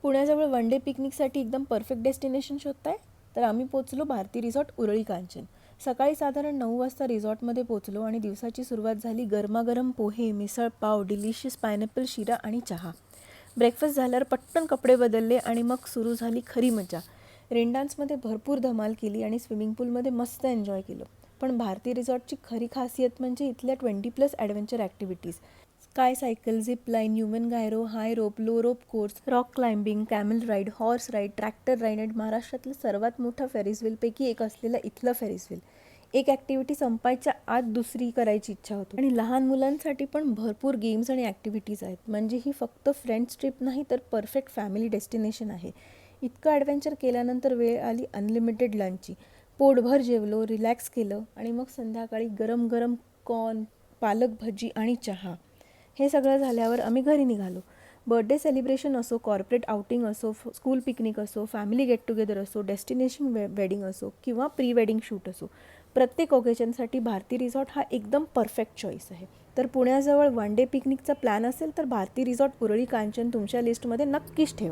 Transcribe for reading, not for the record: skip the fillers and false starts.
पुण्याजवळ one day पिकनिकसाठी एकदम perfect destination शोधताय तर आम्ही पोचलो भारती रिसॉर्ट उरळी कांचन. सकाळी साधारण 9 वाजता रिसॉर्टमध्ये पोचलो आणि दिवसाची सुरुवात झाली गरमागरम पोहे, मिसळ पाव, डिलिशियस पायनॅपल शिरा आणि चहा. ब्रेकफास्ट झाल्यावर पटकन कपडे बदलले आणि मग सुरू झाली खरी मजा. रेन डान्समध्ये भरपूर धमाल केली आणि स्विमिंग पूलमध्ये मस्त एन्जॉय केलं. पण भारती रिसॉर्टची खरी खासियत म्हणजे इथल्या 20+ adventure activities. Sky cycle, zip line, human gyro, high rope, low rope course, rock climbing, camel ride, horse ride, tractor ride आणि महाराष्ट्रातलं सर्वात मोठं फेरिस व्हीलपैकी एक असलेलं इथलं फेरिस व्हील. एक ॲक्टिव्हिटी संपायच्या आत दुसरी करायची इच्छा होती. आणि लहान मुलांसाठी पण भरपूर गेम्स आणि ॲक्टिव्हिटीज आहेत. म्हणजे ही फक्त फ्रेंड्स ट्रिप नाही तर परफेक्ट फॅमिली डेस्टिनेशन आहे. इतकं ॲडव्हेंचर केल्यानंतर वेळ आली अनलिमिटेड लंचची. पोटभर जेवलो, रिलॅक्स केलं आणि मग संध्याकाळी गरम गरम कॉर्न, पालक भजी आणि चहा. हे सगळं झाल्यावर आम्ही घरी निघालो. बर्थडे सेलिब्रेशन असो, कॉर्पोरेट आउटिंग असो, स्कूल पिकनिक असो, फॅमिली गेट टुगेदर असो, डेस्टिनेशन वेडिंग असो किंवा प्री वेडिंग शूट असो, प्रत्येक ओकेजनसाठी भारती रिसॉर्ट हा एकदम परफेक्ट चॉईस आहे. तर पुण्याजवळ वन डे पिकनिकचा प्लॅन असेल तर भारती रिसॉर्ट उरळी कांचन तुमच्या लिस्टमध्ये नक्कीच ठेवा.